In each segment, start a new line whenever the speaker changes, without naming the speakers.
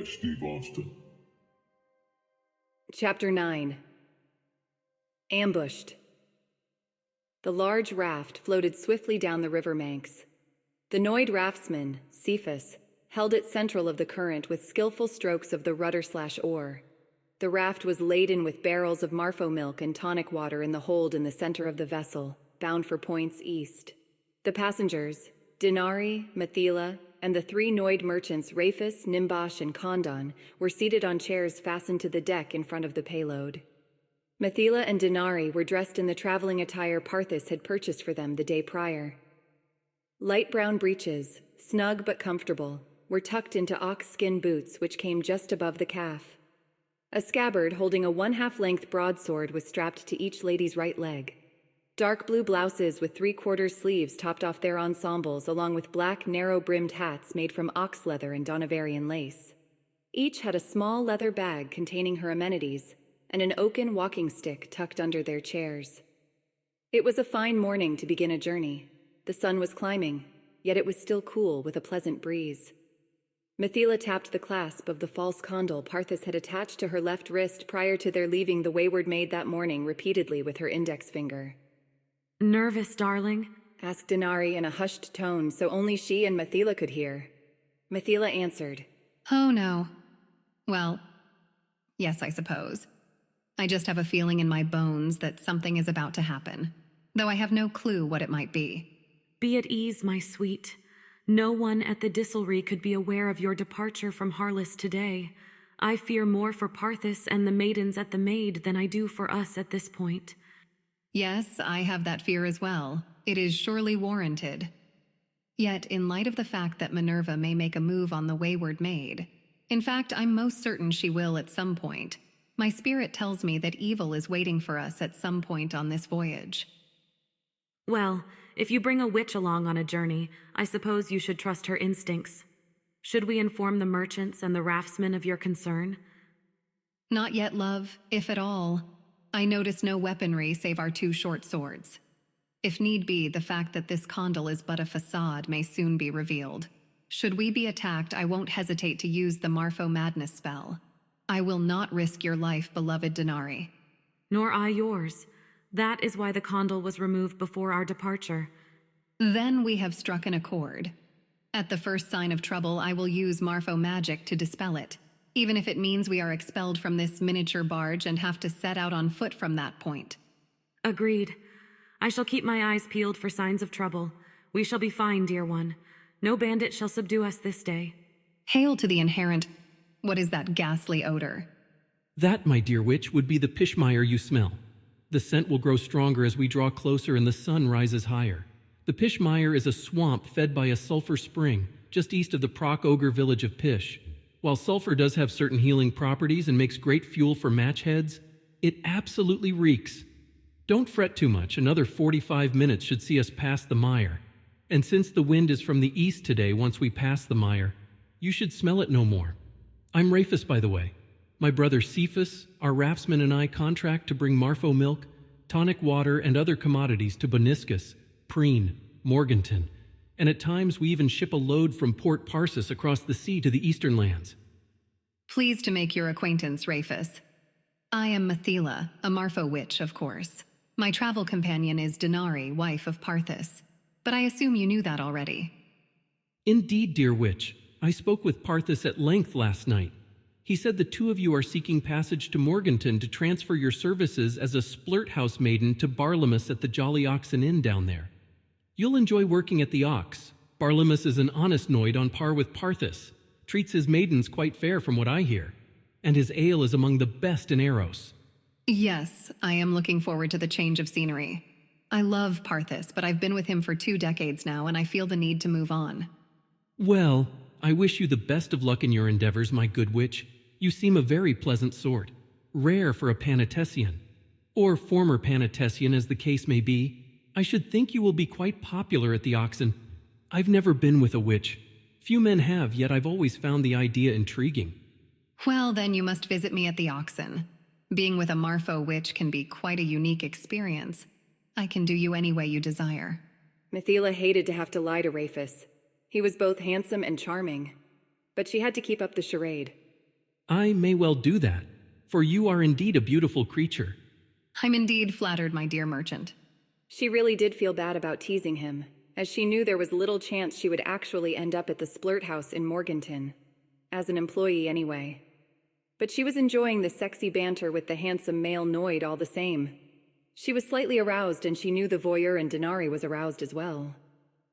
Steve Austin.
Chapter 9. Ambushed. The large raft floated swiftly down the river banks. The Noid raftsman, Cephas, held it central of the current with skillful strokes of the rudder/oar. The raft was laden with barrels of marfo milk and tonic water in the hold in the center of the vessel, bound for points east. The passengers, Dinari, Matheela, and the three Noid merchants Rafis, Nimbosh, and Kondon were seated on chairs fastened to the deck in front of the payload. Matheela and Dinari were dressed in the traveling attire Parthis had purchased for them the day prior. Light brown breeches, snug but comfortable, were tucked into ox-skin boots which came just above the calf. A scabbard holding a 1/2-length broadsword was strapped to each lady's right leg. Dark blue blouses with 3/4 sleeves topped off their ensembles, along with black narrow-brimmed hats made from ox leather and Donavarian lace. Each had a small leather bag containing her amenities and an oaken walking stick tucked under their chairs. It was a fine morning to begin a journey. The sun was climbing, yet it was still cool with a pleasant breeze. Matheela tapped the clasp of the false condyle Parthis had attached to her left wrist prior to their leaving the Wayward Maid that morning repeatedly with her index finger.
"Nervous, darling?"
asked Dinari in a hushed tone so only she and Matheela could hear. Matheela answered,
"Oh no. Well, yes, I suppose. I just have a feeling in my bones that something is about to happen, though I have no clue what it might be."
"Be at ease, my sweet. No one at the distillery could be aware of your departure from Harliss today. I fear more for Parthis and the maidens at the Maid than I do for us at this point."
Yes, I have that fear as well. It is surely warranted. Yet, in light of the fact that Minerva may make a move on the Wayward Maid, in fact, I'm most certain she will at some point, my spirit tells me that evil is waiting for us at some point on this voyage.
"Well, if you bring a witch along on a journey, I suppose you should trust her instincts. Should we inform the merchants and the raftsmen of your concern?"
"Not yet, love, if at all. I notice no weaponry save our 2 short swords. If need be, the fact that this condyle is but a facade may soon be revealed. Should we be attacked, I won't hesitate to use the Marfo Madness spell. I will not risk your life, beloved Dinari."
"Nor I yours. That is why the condyle was removed before our departure."
"Then we have struck an accord. At the first sign of trouble, I will use Marfo magic to dispel it, even if it means we are expelled from this miniature barge and have to set out on foot from that point."
"Agreed. I shall keep my eyes peeled for signs of trouble. We shall be fine, dear one. No bandit shall subdue us this day."
Hail to the inherent... What is that ghastly odor?
That, my dear witch, would be the pishmire you smell. The scent will grow stronger as we draw closer and the sun rises higher. The pishmire is a swamp fed by a sulfur spring, just east of the Proc-Ogre village of Pish. While sulfur does have certain healing properties and makes great fuel for match heads, it absolutely reeks. Don't fret too much, another 45 minutes should see us past the mire. And since the wind is from the east today once we pass the mire, you should smell it no more. I'm Rafis, by the way. My brother Cephas, our raftsman, and I contract to bring marfo milk, tonic water, and other commodities to Boniscus, Preen, Morganton, and at times we even ship a load from Port Parsis across the sea to the eastern lands.
Pleased to make your acquaintance, Rafis. I am Matheela, a marfo witch, of course. My travel companion is Dinari, wife of Parthis. But I assume you knew that already.
Indeed, dear witch. I spoke with Parthis at length last night. He said the 2 of you are seeking passage to Morganton to transfer your services as a splurt house maiden to Barlamus at the Jolly Oxen Inn down there. You'll enjoy working at the Ox. Barlamus is an honest Noid on par with Parthis, treats his maidens quite fair from what I hear, and his ale is among the best in Aeros.
Yes, I am looking forward to the change of scenery. I love Parthis, but I've been with him for 2 decades now, and I feel the need to move on.
Well, I wish you the best of luck in your endeavors, my good witch. You seem a very pleasant sort, rare for a Panatessian, or former Panatessian as the case may be. I should think you will be quite popular at the Oxen. I've never been with a witch. Few men have, yet I've always found the idea intriguing.
Well, then you must visit me at the Oxen. Being with a marfo witch can be quite a unique experience. I can do you any way you desire.
Matheela hated to have to lie to Rafis. He was both handsome and charming. But she had to keep up the charade.
I may well do that, for you are indeed a beautiful creature.
I'm indeed flattered, my dear merchant.
She really did feel bad about teasing him, as she knew there was little chance she would actually end up at the Splurt House in Morganton. As an employee, anyway. But she was enjoying the sexy banter with the handsome male Noid all the same. She was slightly aroused, and she knew the voyeur and Dinari was aroused as well.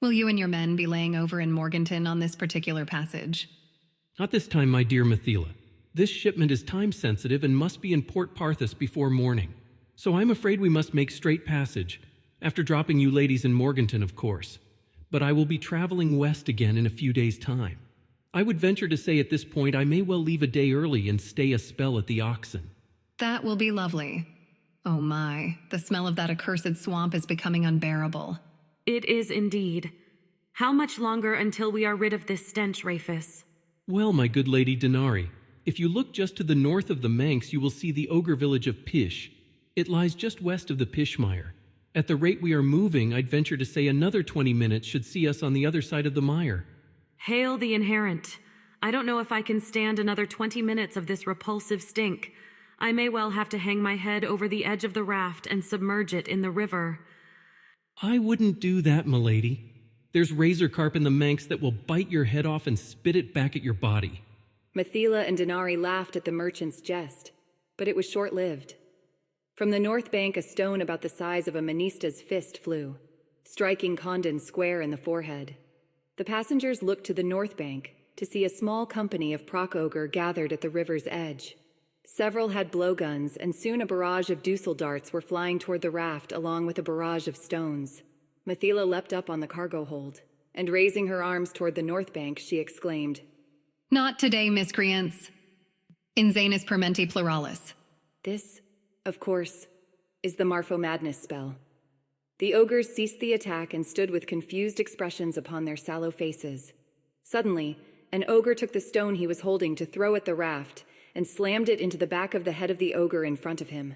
Will you and your men be laying over in Morganton on this particular passage?
Not this time, my dear Matheela. This shipment is time-sensitive and must be in Port Parthas before morning. So I'm afraid we must make straight passage, after dropping you ladies in Morganton, of course. But I will be traveling west again in a few days' time. I would venture to say at this point I may well leave a day early and stay a spell at the Oxen.
That will be lovely. Oh my, the smell of that accursed swamp is becoming unbearable.
It is indeed. How much longer until we are rid of this stench, Rafus?
Well, my good lady Dinari, if you look just to the north of the Manx, you will see the ogre village of Pish. It lies just west of the Pishmire. At the rate we are moving, I'd venture to say another 20 minutes should see us on the other side of the mire.
Hail the inherent. I don't know if I can stand another 20 minutes of this repulsive stink. I may well have to hang my head over the edge of the raft and submerge it in the river.
I wouldn't do that, milady. There's razor carp in the Manx that will bite your head off and spit it back at your body.
Matheela and Dinari laughed at the merchant's jest, but it was short-lived. From the north bank, a stone about the size of a Manista's fist flew, striking Condon square in the forehead. The passengers looked to the north bank to see a small company of proc-ogre gathered at the river's edge. Several had blowguns, and soon a barrage of Dusel darts were flying toward the raft along with a barrage of stones. Matheela leapt up on the cargo hold, and raising her arms toward the north bank, she exclaimed,
Not today, miscreants. Insanus permenti pluralis.
This, of course, is the Marfo Madness spell. The ogres ceased the attack and stood with confused expressions upon their sallow faces. Suddenly, an ogre took the stone he was holding to throw at the raft and slammed it into the back of the head of the ogre in front of him.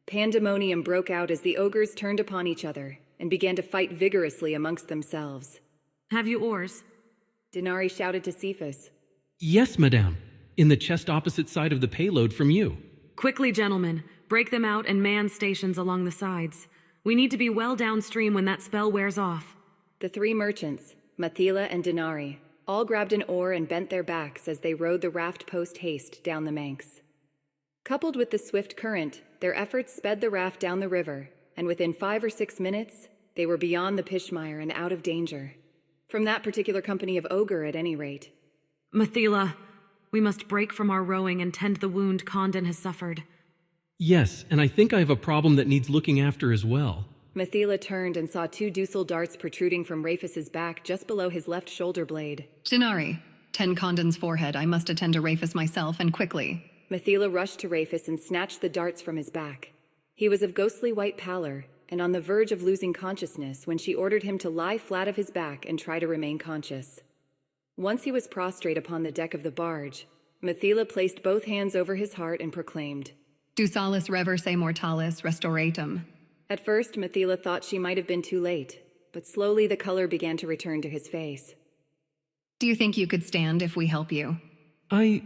Pandemonium broke out as the ogres turned upon each other and began to fight vigorously amongst themselves.
Have you oars?
Dinari shouted to Cephas.
Yes, madame. In the chest opposite side of the payload from you.
Quickly, gentlemen. Break them out and man stations along the sides. We need to be well downstream when that spell wears off.
The three merchants, Matheela and Dinari, all grabbed an oar and bent their backs as they rowed the raft post-haste down the Manx. Coupled with the swift current, their efforts sped the raft down the river, and within 5 or 6 minutes, they were beyond the Pishmire and out of danger. From that particular company of ogre, at any rate.
Matheela, we must break from our rowing and tend the wound Condon has suffered.
Yes, and I think I have a problem that needs looking after as well.
Matheela turned and saw 2 Dusel darts protruding from Rafus's back just below his left shoulder blade.
Dinari, tend Condon's forehead. I must attend to Rafus myself, and quickly.
Matheela rushed to Rafus and snatched the darts from his back. He was of ghostly white pallor, and on the verge of losing consciousness when she ordered him to lie flat of his back and try to remain conscious. Once he was prostrate upon the deck of the barge, Matheela placed both hands over his heart and proclaimed,
Dusalis reverse mortalis restoratum.
At first, Matheela thought she might have been too late, but slowly the color began to return to his face.
Do you think you could stand if we help you?
I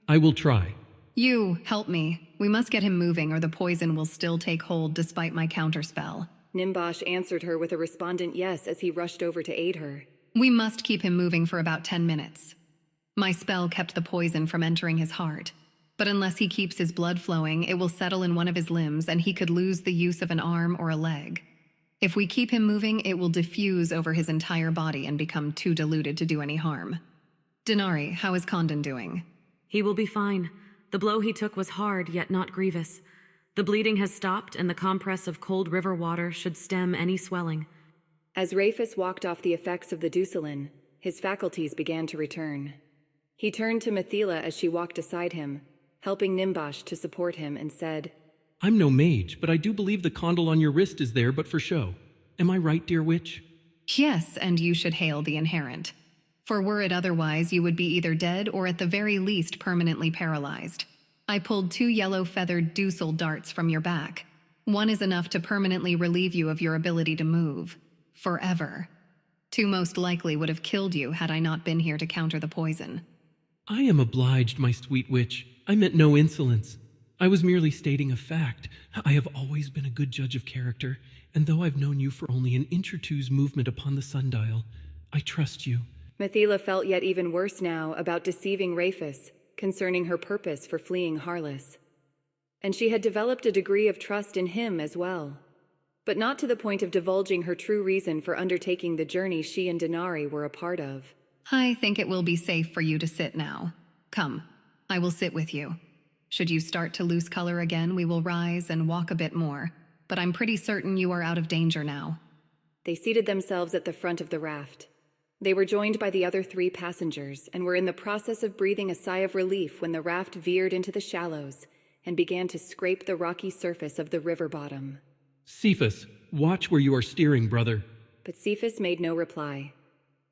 will try.
You, help me. We must get him moving or the poison will still take hold despite my counterspell.
Nimbosh answered her with a respondent yes as he rushed over to aid her.
We must keep him moving for about 10 minutes. My spell kept the poison from entering his heart. But unless he keeps his blood flowing, it will settle in one of his limbs and he could lose the use of an arm or a leg. If we keep him moving, it will diffuse over his entire body and become too diluted to do any harm. Dinari, how is Condon doing?
He will be fine. The blow he took was hard, yet not grievous. The bleeding has stopped, and the compress of cold river water should stem any swelling.
As Rafus walked off the effects of the Duselin, his faculties began to return. He turned to Matheela as she walked beside him, helping Nimbosh to support him, and said,
I'm no mage, but I do believe the condyle on your wrist is there but for show. Am I right, dear witch?
Yes, and you should hail the inherent. For were it otherwise, you would be either dead or at the very least permanently paralyzed. I pulled 2 yellow-feathered Dusel darts from your back. One is enough to permanently relieve you of your ability to move. Forever. 2 most likely would have killed you had I not been here to counter the poison.
I am obliged, my sweet witch. I meant no insolence. I was merely stating a fact. I have always been a good judge of character, and though I've known you for only an inch or two's movement upon the sundial, I trust you.
Matheela felt yet even worse now about deceiving Rafus concerning her purpose for fleeing Harliss. And she had developed a degree of trust in him as well, but not to the point of divulging her true reason for undertaking the journey she and Dinari were a part of.
I think it will be safe for you to sit now. Come, I will sit with you. Should you start to lose color again, we will rise and walk a bit more, but I'm pretty certain you are out of danger now.
They seated themselves at the front of the raft. They were joined by the other 3 passengers and were in the process of breathing a sigh of relief when the raft veered into the shallows and began to scrape the rocky surface of the river bottom.
Cephas, watch where you are steering, brother.
But Cephas made no reply.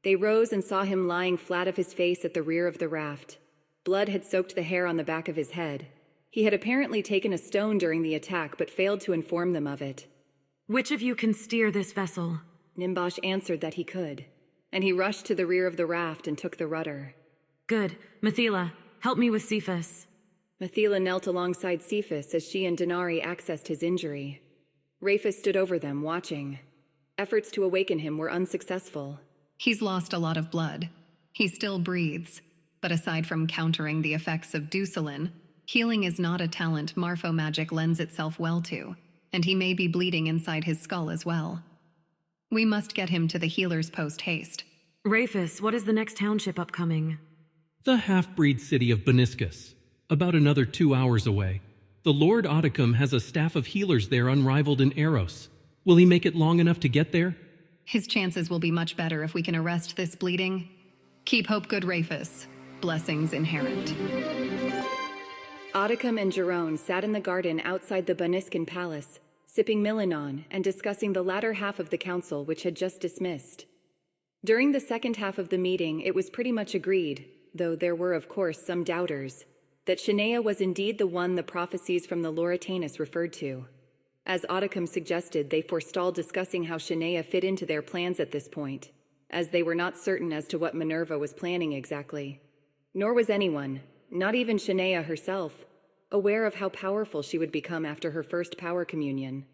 They rose and saw him lying flat of his face at the rear of the raft. Blood had soaked the hair on the back of his head. He had apparently taken a stone during the attack but failed to inform them of it.
Which of you can steer this vessel?
Nimbosh answered that he could, and he rushed to the rear of the raft and took the rudder.
Good. Matheela, help me with Cephas.
Matheela knelt alongside Cephas as she and Dinari accessed his injury. Rafus stood over them, watching. Efforts to awaken him were unsuccessful.
He's lost a lot of blood. He still breathes, but aside from countering the effects of Ducelin, healing is not a talent Marfo magic lends itself well to, and he may be bleeding inside his skull as well. We must get him to the healer's post haste.
Rafus, what is the next township upcoming?
The half-breed city of Baniscus, about another 2 hours away. The Lord Oticum has a staff of healers there unrivaled in Aeros. Will he make it long enough to get there?
His chances will be much better if we can arrest this bleeding. Keep hope good, Rafus. Blessings inherent.
Oticum and Jerome sat in the garden outside the Baniscan palace, sipping Milanon and discussing the latter half of the council which had just dismissed. During the second half of the meeting, it was pretty much agreed, though there were of course some doubters, that Shanaea was indeed the one the prophecies from the Lauratanus referred to. As Oticum suggested, they forestalled discussing how Shanaea fit into their plans at this point, as they were not certain as to what Minerva was planning exactly. Nor was anyone, not even Shanaea herself, aware of how powerful she would become after her first power communion.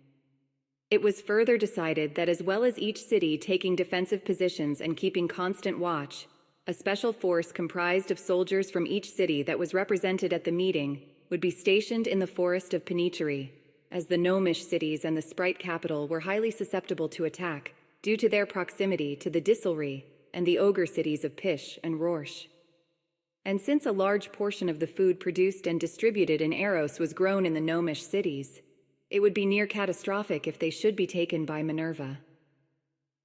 It was further decided that as well as each city taking defensive positions and keeping constant watch, a special force comprised of soldiers from each city that was represented at the meeting would be stationed in the forest of Penichery, as the gnomish cities and the sprite capital were highly susceptible to attack due to their proximity to the Disselry and the ogre cities of Pish and Rorsch. And since a large portion of the food produced and distributed in Aeros was grown in the gnomish cities, it would be near catastrophic if they should be taken by Minerva.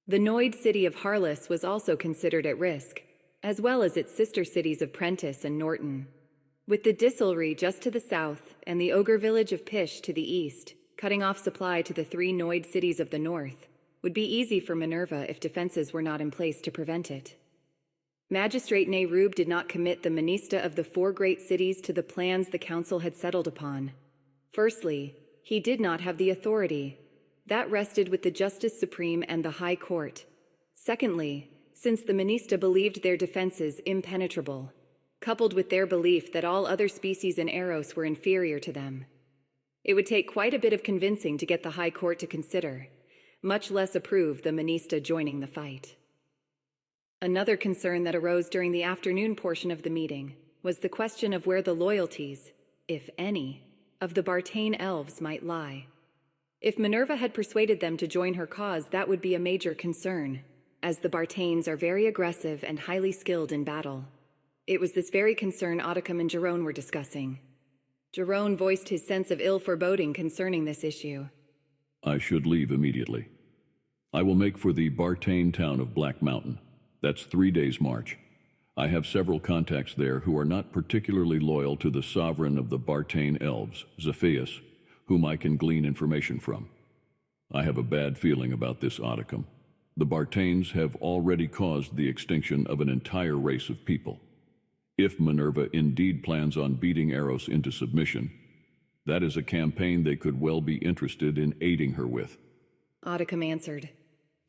The Noid city of Harliss was also considered at risk, as well as its sister cities of Prentice and Norton. With the Disselry just to the south and the ogre village of Pish to the east, cutting off supply to the 3 Noid cities of the north, would be easy for Minerva if defenses were not in place to prevent it. Magistrate Nerub did not commit the Minister of the 4 great cities to the plans the council had settled upon. Firstly, he did not have the authority. That rested with the Justice Supreme and the High Court. Secondly, since the Minister believed their defenses impenetrable, coupled with their belief that all other species in Aeros were inferior to them, it would take quite a bit of convincing to get the High Court to consider, much less approve the Minister joining the fight. Another concern that arose during the afternoon portion of the meeting was the question of where the loyalties, if any, of the Bartane elves might lie. If Minerva had persuaded them to join her cause, that would be a major concern, as the Bartanes are very aggressive and highly skilled in battle. It was this very concern Oticum and Jerome were discussing. Jerome voiced his sense of ill foreboding concerning this issue.
I should leave immediately. I will make for the Bartane town of Black Mountain. That's 3 days' march. I have several contacts there who are not particularly loyal to the sovereign of the Bartane elves, Zephyus, whom I can glean information from. I have a bad feeling about this Oticum. The Bartanes have already caused the extinction of an entire race of people. If Minerva indeed plans on beating Aeros into submission, that is a campaign they could well be interested in aiding her with.
Oticum answered.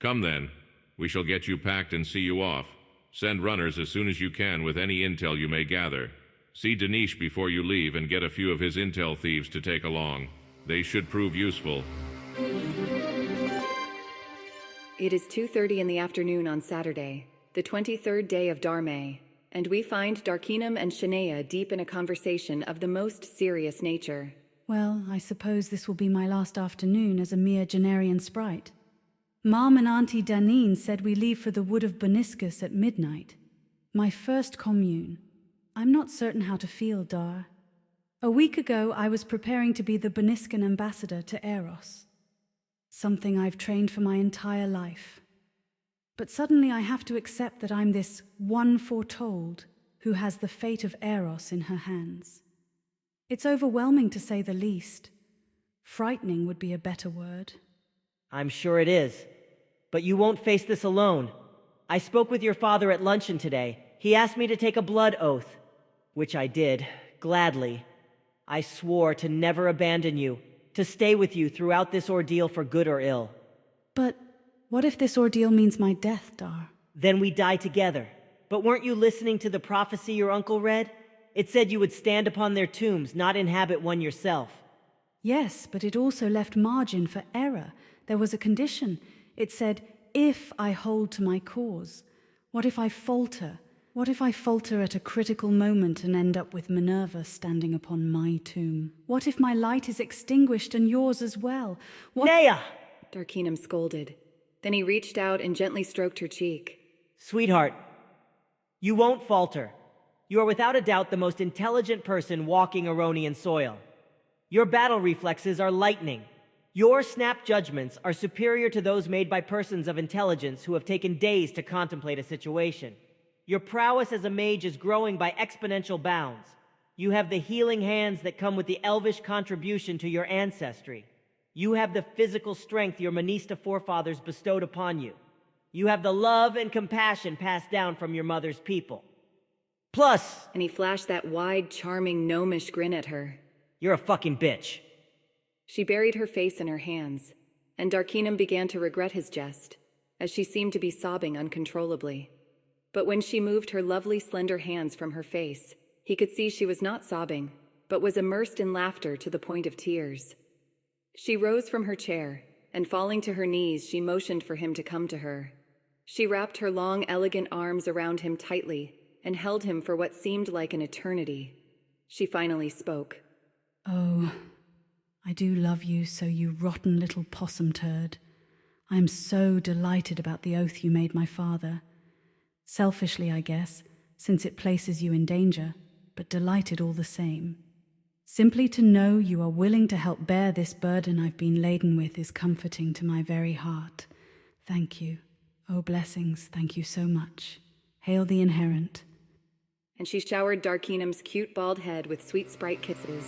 Come then. We shall get you packed and see you off. Send runners as soon as you can with any intel you may gather. See Danish before you leave and get a few of his intel thieves to take along. They should prove useful.
It is 2:30 in the afternoon on Saturday, the 23rd day of Darmay, and we find Darkinum and Shania deep in a conversation of the most serious nature.
Well, I suppose this will be my last afternoon as a mere Genarian sprite. Mom and Auntie Danine said we leave for the wood of Boniscus at midnight. My first commune. I'm not certain how to feel, Dar. A week ago, I was preparing to be the Boniscan ambassador to Aeros. Something I've trained for my entire life. But suddenly I have to accept that I'm this one foretold who has the fate of Aeros in her hands. It's overwhelming to say the least. Frightening would be a better word.
I'm sure it is. But you won't face this alone. I spoke with your father at luncheon today. He asked me to take a blood oath, which I did, gladly. I swore to never abandon you, to stay with you throughout this ordeal for good or ill.
But what if this ordeal means my death, Dar?
Then we die together. But weren't you listening to the prophecy your uncle read? It said you would stand upon their tombs, not inhabit one yourself.
Yes, but it also left margin for error. There was a condition. It said, if I hold to my cause. What if I falter? What if I falter at a critical moment and end up with Minerva standing upon my tomb? What if my light is extinguished and yours as well?
Nea!
Darkinum scolded. Then he reached out and gently stroked her cheek.
Sweetheart, you won't falter. You are without a doubt the most intelligent person walking Aronian soil. Your battle reflexes are lightning. Your snap judgments are superior to those made by persons of intelligence who have taken days to contemplate a situation. Your prowess as a mage is growing by exponential bounds. You have the healing hands that come with the elvish contribution to your ancestry. You have the physical strength your Manista forefathers bestowed upon you. You have the love and compassion passed down from your mother's people. Plus,
And he flashed that wide, charming, gnomish grin at her.
you're a fucking bitch.
She buried her face in her hands, and Darkinum began to regret his jest, as she seemed to be sobbing uncontrollably. But when she moved her lovely, slender hands from her face, he could see she was not sobbing, but was immersed in laughter to the point of tears. She rose from her chair, and falling to her knees, she motioned for him to come to her. She wrapped her long, elegant arms around him tightly and held him for what seemed like an eternity. She finally spoke.
Oh, I do love you so, you rotten little possum turd. I am so delighted about the oath you made my father. Selfishly, I guess, since it places you in danger, but delighted all the same. Simply to know you are willing to help bear this burden I've been laden with is comforting to my very heart. Thank you. Oh, blessings, thank you so much. Hail the inherent.
And she showered Darkinum's cute bald head with sweet sprite kisses.